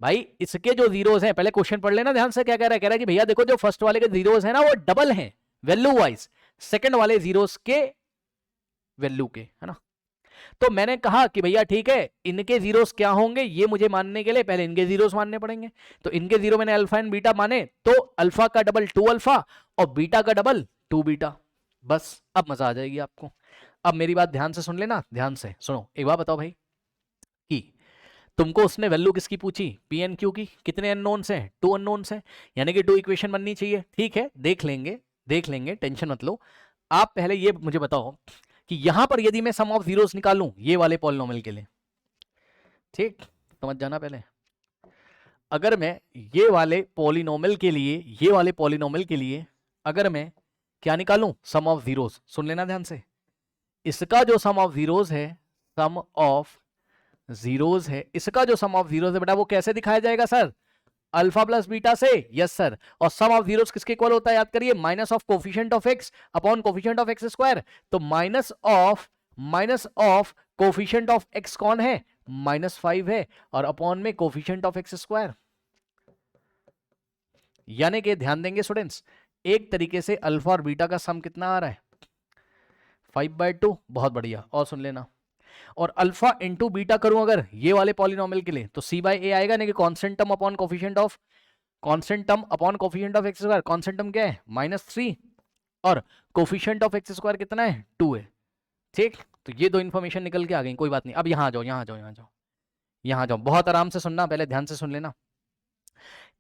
भाई इसके जो जीरोस हैं, पहले क्वेश्चन पढ़ लेना ध्यान से। क्या कह रहा है, कह रहा है कि भैया देखो जो फर्स्ट वाले के जीरोस हैं ना वो डबल हैं वैल्यू वाइज सेकंड वाले जीरोस के वैल्यू के, है ना। तो मैंने कहा कि भैया ठीक है, इनके जीरोस क्या होंगे ये मुझे मानने के लिए पहले इनके जीरोस मानने पड़ेंगे। तो इनके जीरो मैंने अल्फा एंड बीटा माने, तो अल्फा का डबल 2 अल्फा और बीटा का डबल 2 बीटा। बस अब मजा आ जाएगी आपको। अब मेरी बात ध्यान से सुन लेना, ध्यान से सुनो। एक बात बताओ भाई कि तुमको उसने वैल्यू किसकी पूछी, पी एन क्यू की। कितने अननोन्स हैं, 2 अननोन्स हैं, यानी कि 2 इक्वेशन बननी चाहिए। ठीक है, देख लेंगे देख लेंगे, टेंशन मत लो। आप पहले ये मुझे बताओ कि यहां पर यदि मैं सम ऑफ जीरोस निकालूं ये वाले पॉलिनोमियल के लिए, ठीक समझ जाना पहले। अगर मैं ये वाले पॉलिनोमियल के लिए, ये वाले पॉलिनोमियल के लिए अगर मैं क्या निकालूं, सम ऑफ जीरोस, सुन लेना ध्यान से। इसका जो सम ऑफ जीरोस है, सम ऑफ जीरोस है, इसका जो सम ऑफ जीरोस है बेटा वो कैसे दिखाया जाएगा सर, अल्फा प्लस बीटा से। Yes sir. और सम ऑफ जीरोस किसके इक्वल होता है याद करिए, minus of coefficient of x upon coefficient of x square. तो minus of coefficient of x कौन है, -5 है, और अपॉन में कोफिशिएंट ऑफ एक्स स्क्वायर। यानी कि ध्यान देंगे स्टूडेंट्स, एक तरीके से अल्फा और बीटा का सम कितना आ रहा है, 5/2। बहुत बढ़िया। और सुन लेना, और अल्फा इंटू बीटा करूं अगर ये वाले पॉलिनोमियल के लिए, तो c बाई ए आएगा, कि constant term upon coefficient of x square. Constant term क्या है, -3, और कोफिशिएंट ऑफ एक्स स्क्वायर कितना है, 2 है। ठीक, तो ये दो इंफॉर्मेशन निकल के आ गई, कोई बात नहीं। अब यहां आ जाओ, यहां आ जाओ, बहुत आराम से सुनना, पहले ध्यान से सुन लेना।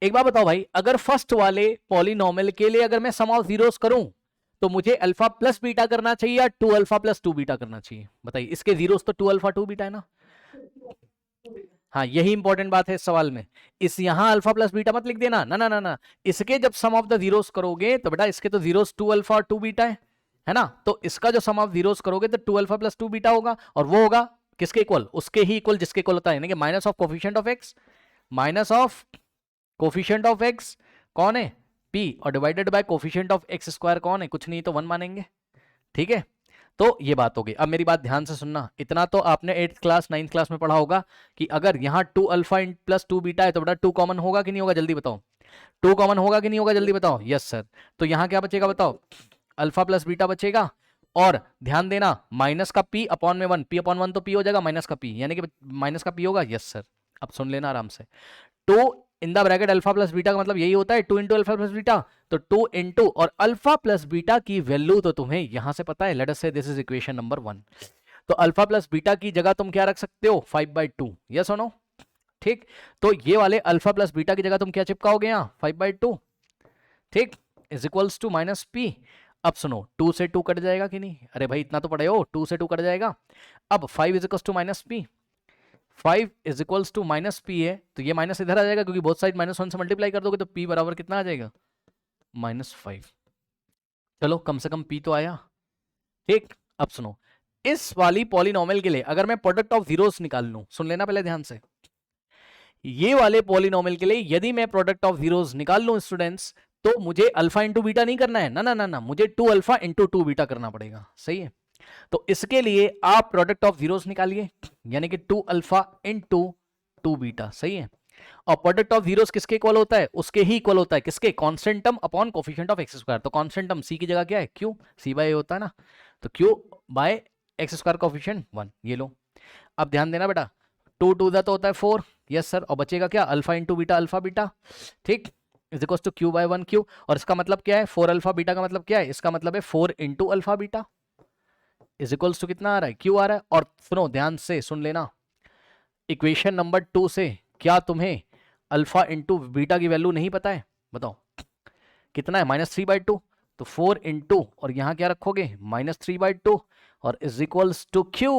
एक बार बताओ भाई, अगर फर्स्ट वाले पॉलिनोमियल के लिए अगर मैं सम ऑफ जीरोस करूं तो मुझे अल्फा प्लस बीटा करना चाहिए या 2 अल्फा प्लस 2 बीटा करना चाहिए, बताइए। इसके जीरोस तो 2 अल्फा 2 बीटा है ना। हाँ यही इंपॉर्टेंट बात है इस सवाल में। इस यहां अल्फा प्लस बीटा मत लिख देना, ना ना ना ना। इसके जब सम ऑफ द जीरोस करोगे तो बेटा इसके तो जीरोस 2 अल्फा और 2 बीटा है ना। तो इसका जो सम ऑफ जीरोस करोगे तो 2 अल्फा प्लस 2 बीटा होगा, और वो होगा किसके इक्वल, उसके ही इक्वल जिसके इक्वल होता है, यानी कि minus of coefficient of x, minus of coefficient of x कौन है, p, और divided by coefficient of x square कौन है, कुछ नहीं तो 1 मानेंगे। ठीक है, तो ये बात हो गई। अब मेरी बात ध्यान से सुनना, इतना तो आपने 8th क्लास 9th क्लास में पढ़ा होगा कि अगर यहाँ 2 अल्फा प्लस 2 बीटा है तो बेटा 2 कॉमन होगा कि नहीं होगा, जल्दी बताओ। 2 कॉमन होगा कि नहीं होगा, जल्दी बताओ। Yes sir. तो यहाँ क्या बचेगा बताओ, अल्फा प्लस बीटा बचेगा, और ध्यान देना माइनस का p अपॉन में 1, p अपॉन 1 तो p हो जाएगा, माइनस का p यानी कि माइनस का p होगा। Yes sir. अब सुन लेना आराम से, 2 in the bracket alpha plus beta का मतलब यही होता है 2 इंटू अल्फा प्लस बीटा। तो 2 इंटू और अल्फा प्लस बीटा की वैल्यू तो तुम्हें यहां से पता है, लेट अस से दिस इज इक्वेशन नंबर 1। तो अल्फा प्लस बीटा की जगह तुम क्या रख सकते हो, 5/2। यस और नो। ठीक, तो ये वाले अल्फा प्लस बीटा की जगह तुम क्या चिपकाओगे यहाँ, 5/2। ठीक, is equals to minus p. अब सुनो, 2 से 2 कट जाएगा कि नहीं, अरे भाई इतना तो पढ़े हो, 2 से 2 कट जाएगा। अब 5 is equals to minus p, 5 is equals to minus p है, तो ये माइनस इधर आ जाएगा क्योंकि बोथ साइड -1 से मल्टीप्लाई कर दोगे तो p बराबर कितना आ जाएगा, -5। चलो कम से कम p तो आया। ठीक, अब सुनो, इस वाली पॉलिनोमियल के लिए अगर मैं प्रोडक्ट ऑफ जीरोस निकाल लूं, सुन लेना पहले ध्यान से। ये वाले पॉलिनोमियल के लिए यदि मैं प्रोडक्ट ऑफ जीरोस निकाल लूं स्टूडेंट्स, तो मुझे अल्फा इंटू बीटा नहीं करना है, ना ना ना ना, मुझे 2 अल्फा इंटू 2 बीटा करना पड़ेगा। सही है, तो इसके लिए आप प्रोडक्ट ऑफ जीरोस निकालिए, यानी कि 2 अल्फा इंटू 2 बीटा। सही है, और प्रोडक्ट ऑफ जीरोस किसके इक्वल होता है, उसके ही इक्वल होता है, किसके, constant term upon coefficient of x square. तो कांस्टेंट टर्म c की जगह क्या है, q, c बाय a होता है ना, तो q by x square coefficient 1। ये लो, अब ध्यान देना बेटा, 2 2 तो होता है 4। यस सर, और बचेगा क्या, alpha into beta alpha beta. ठीक, is equal to q by 1 q, और इसका मतलब क्या है, 4 अल्फा बीटा का मतलब क्या है, इसका मतलब है 4 into alpha beta is equals to कितना आ रहा है, q आ रहा है। और सुनो ध्यान से सुन लेना, इक्वेशन नंबर 2 से क्या तुम्हें अल्फा इंटू बीटा की वैल्यू नहीं पता है, बताओ कितना है, -3/2। तो 4 इंटू और यहाँ क्या रखोगे, -3/2 और is equals to q.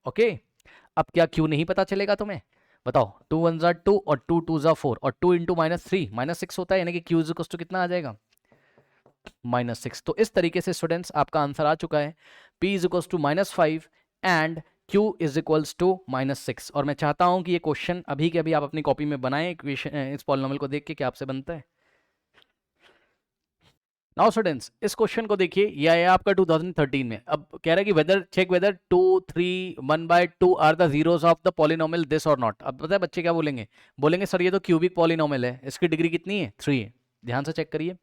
Okay, अब क्या क्यू नहीं पता चलेगा तुम्हें, बताओ। 2 1 ज़ा 2 और 2 2 ज़ा 4 और 2 इंटू -3 -6 होता है, यानी कि क्यू इज इक्वल्स टू कितना आ जाएगा, -6। तो इस तरीके से स्टूडेंट्स आपका आंसर आ चुका है, p is equals to -5 and q is equals to -6। और मैं चाहता हूं कि ये क्वेश्चन अभी के अभी आप अपनी कॉपी में बनाएं, इस पॉलिनोमियल को देख के क्या आपसे बनता है। नाउ स्टूडेंट्स इस क्वेश्चन को देखिए, ये आया आपका 2013 में। अब कह रहा है कि whether check whether 2 3 1/2 are the zeros of the polynomial this और नॉट। अब पता है बच्चे क्या बोलेंगे, बोलेंगे सर ये तो क्यूबिक पॉलिनोमियल है, इसकी डिग्री कितनी है, 3 है। ध्यान से चेक करिए,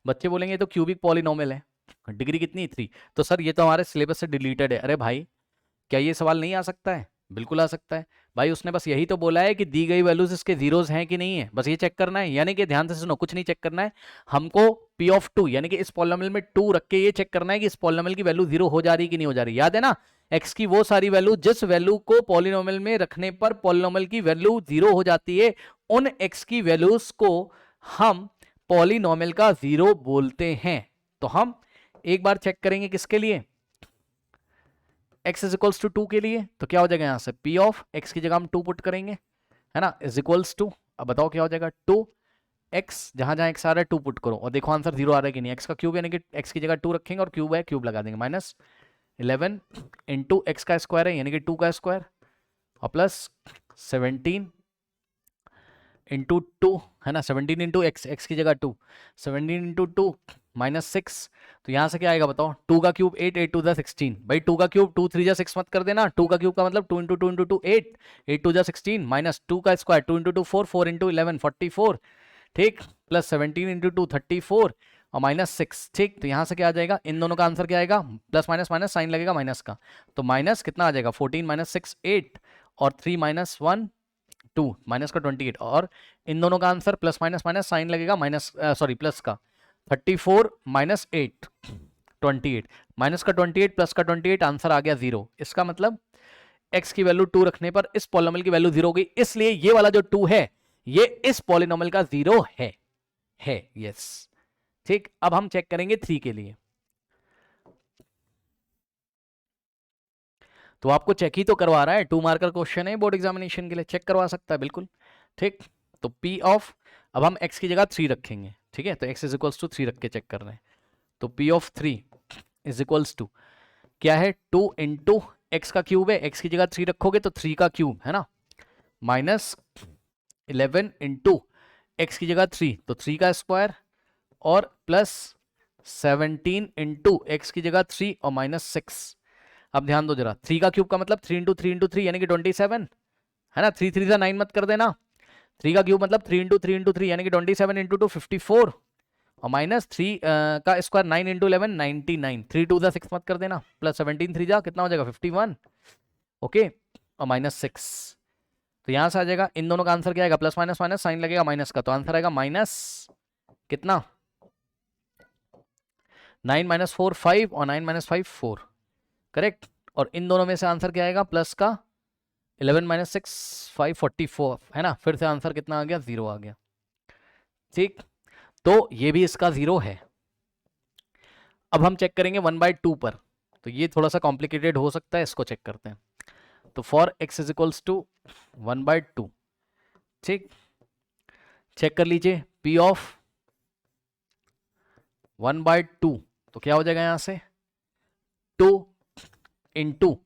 बच्चे बोलेंगे ये तो क्यूबिक पॉलिनोमियल है, डिग्री कितनी है, 3। तो सर ये तो हमारे सिलेबस से डिलीटेड है। अरे भाई क्या ये सवाल नहीं आ सकता है, बिल्कुल आ सकता है भाई। उसने बस यही तो बोला है कि दी गई वैल्यूज इसके जीरोस हैं कि नहीं है, बस ये चेक करना है। यानी कि ध्यान से सुनो, कुछ नहीं चेक करना है हमको, p ऑफ 2 यानी कि इस पॉलिनोमियल में 2 रख के ये चेक करना है कि इस पॉलिनोमियल की वैल्यू 0 हो जा रही कि नहीं हो जा रही। याद है ना, x की वो सारी वैल्यू जिस वैल्यू को पॉलिनोमियल में रखने पर पॉलिनोमियल की वैल्यू 0 हो जाती है, उन x की वैल्यूज को हम पॉलिनोमियल का 0 बोलते हैं। तो हम एक बार चेक करेंगे किसके लिए, x इज इक्वल्स टू 2 के लिए। तो क्या हो जाएगा यहाँ से, p ऑफ x की जगह हम 2 पुट करेंगे, है ना, इज इक्वल्स टू, अब बताओ क्या हो जाएगा, 2x, जहां जहां x आ रहा है 2 पुट करो और देखो आंसर 0 आ रहा है कि नहीं। x का क्यूब यानी कि x की जगह 2 रखेंगे और क्यूब है, क्यूब लगा देंगे, -11 इंटू x का स्क्वायर है यानी कि 2 का स्क्वायर और प्लस 17 इंटू 2, है ना, 17 इंटू x की जगह 2, 17 इंटू 2 -6। तो यहां से क्या आएगा बताओ, 2 का क्यूब 8 8 2 ज़ा 16। भाई 2 का क्यूब 2 3 ज़ा 6 मत कर देना, 2 का क्यूब का मतलब 2 इंटू 2 इंटू 2 8 8 2 ज़ा 16 माइनस 2 का स्क्वायर 2 इंटू 2 4 4 इंटू 11 44, ठीक, प्लस 17 इंटू 2 34 और -6, ठीक। तो यहां से क्या आ जाएगा, इन दोनों का आंसर क्या आएगा, प्लस माइनस माइनस साइन लगेगा माइनस का, तो माइनस कितना आ जाएगा, 14 -6 8 और 3 -1 2 माइनस का 28 और इन दोनों का answer plus minus minus sign लगेगा माइनस सॉरी प्लस का 34 -8 28 माइनस का 28 प्लस का 28 आंसर आ गया 0। इसका मतलब x की वैल्यू 2 रखने पर इस पॉलिनोमियल की वैल्यू 0 हो गई, इसलिए ये वाला जो 2 है ये इस पॉलिनोमियल का 0 है यस, ठीक। अब हम चेक करेंगे 3 के लिए। तो आपको चेक ही तो करवा रहा है, 2 मार्कर क्वेश्चन है बोर्ड एग्जामिनेशन के लिए, चेक करवा सकता है बिल्कुल, ठीक। तो p ऑफ, अब हम x की जगह 3 रखेंगे, ठीक है, तो x इज इक्वल्स टू 3 रख के चेक कर रहे हैं। तो p of 3 is equals to क्या है, 2 इंटू एक्स का क्यूब है, x की जगह 3 रखोगे तो 3 का क्यूब, है ना, -11 इंटू एक्स की जगह 3 तो 3 का स्क्वायर और प्लस 17 इंटू एक्स की जगह 3 और -6। अब ध्यान दो जरा, 3 का क्यूब का मतलब 3 इंटू 3 इंटू 3 यानी कि 27, है ना, 3 3 ज़ा 9 मत कर देना, 3 का क्यूब मतलब 3 इंटू 3 इंटू 3 यानी कि 27 इंटू 2 54 और -3 का स्क्वायर 9 इंटू 11 99, 3 2 ज़ा 6 मत कर देना, प्लस 17 3 जा कितना हो जाएगा 51, ओके, और -6। तो यहां से आ जाएगा, इन दोनों का आंसर क्या आएगा, प्लस माइनस माइनस साइन लगेगा माइनस का, तो आंसर आएगा माइनस कितना 9 - 4 5 और 9 - 5 4, करेक्ट। और इन दोनों में से आंसर क्या आएगा, प्लस का 11 - 6 5 44, है ना, फिर से आंसर कितना आ गया, 0 आ गया, ठीक। तो ये भी इसका 0 है। अब हम चेक करेंगे 1/2 पर, तो ये थोड़ा सा कॉम्प्लिकेटेड हो सकता है, इसको चेक करते हैं। तो for x is equals to 1/2, ठीक, चेक कर लीजिए p ऑफ 1/2, तो क्या हो जाएगा यहां से 2 इंटू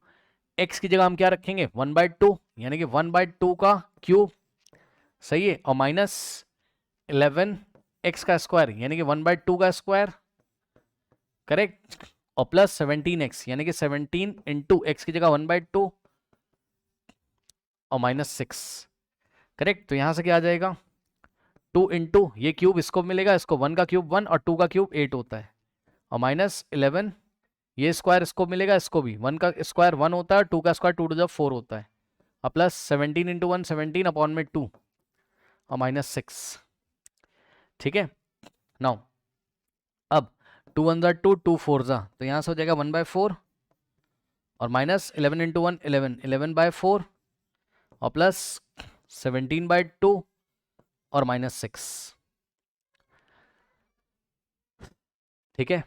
एक्स की जगह हम क्या रखेंगे 1/2 यानी कि 1/2 का क्यूब, सही है, और -11 एक्स का स्क्वायर यानी कि 1/2 का स्क्वायर, करेक्ट, और प्लस 17x यानी कि 17 इंटू एक्स की जगह 1/2 और -6, करेक्ट। तो यहां से क्या आ जाएगा 2 इंटू ये क्यूब इसको मिलेगा, इसको 1 का क्यूब 1 और 2 का क्यूब 8 होता है, और -11 ये स्क्वायर इसको मिलेगा, इसको भी 1 का स्क्वायर 1 होता है, 2 का स्क्वायर 2 टू द 4 होता है, और प्लस 17 इंटू 1 17 अपॉन में 2 और -6, ठीक है। नाउ अब 2 1 ज़ा 2 2 4 ज़ा, तो यहाँ से हो जाएगा 1/4 और -11 इंटू 1 11 11/4 और प्लस 17/2 और -6। ठीक है,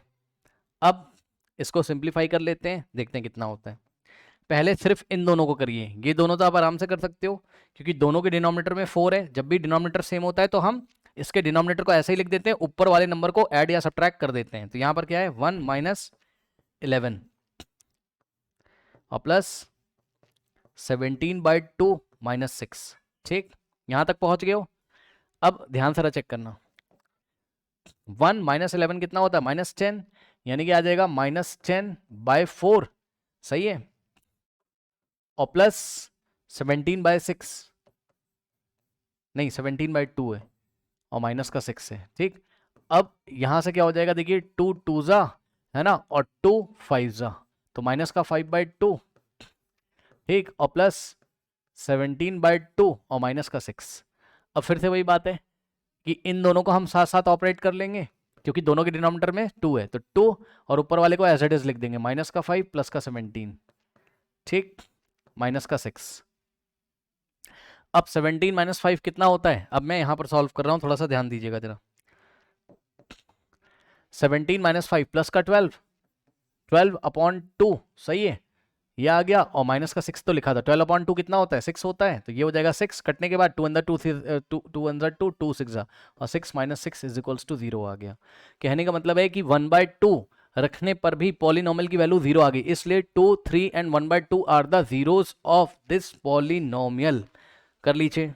अब इसको सिंप्लीफाई कर लेते हैं, देखते हैं कितना होता है। पहले सिर्फ इन दोनों को करिए, ये दोनों तो आप आराम से कर सकते हो क्योंकि दोनों के डिनोमिनेटर में 4 है। जब भी डिनोमिनेटर सेम होता है तो हम इसके डिनोमिनेटर को ऐसे ही लिख देते हैं, ऊपर वाले नंबर को ऐड या सब्ट्रैक्ट कर देते हैं। तो यहाँ पर क्या है 1 - 11 और प्लस 17/2 -6। ठीक, यहाँ तक पहुँच गए हो। अब ध्यान से चेक करना, 1 - 11 कितना होता है -10, यानी कि आ जाएगा -10/4। सही है, और प्लस 17/6, नहीं 17/2 है और माइनस का 6 है। ठीक, अब यहां से क्या हो जाएगा, देखिए 2 2 जा है ना, और 2 5 जा, तो माइनस का 5/2। ठीक, और प्लस 17/2 और माइनस का 6। अब फिर से वही बात है कि इन दोनों को हम साथ साथ ऑपरेट कर लेंगे क्योंकि दोनों के डिनोमिनेटर में 2 है, तो 2 और ऊपर वाले को एज इट इज लिख देंगे, माइनस का 5 प्लस का 17। ठीक, माइनस का 6। अब 17 - 5 कितना होता है, अब मैं यहां पर सॉल्व कर रहा हूं, थोड़ा सा ध्यान दीजिएगा जरा। 17 - 5 प्लस का 12, 12/2। सही है, ये आ गया, और माइनस का 6 तो लिखा था। 12/2 कितना होता है 6 होता है, तो ये हो जाएगा 6। कटने के बाद 2 अंदर 2 2 6 जा, और 6 - 6 इज इक्वल्स टू 0 आ गया। कहने का मतलब है कि 1/2 रखने पर भी पॉलिनोमियल की वैल्यू 0 आ गई, इसलिए 2 3 and 1/2 are the zeros of this polynomial. कर लीजिए,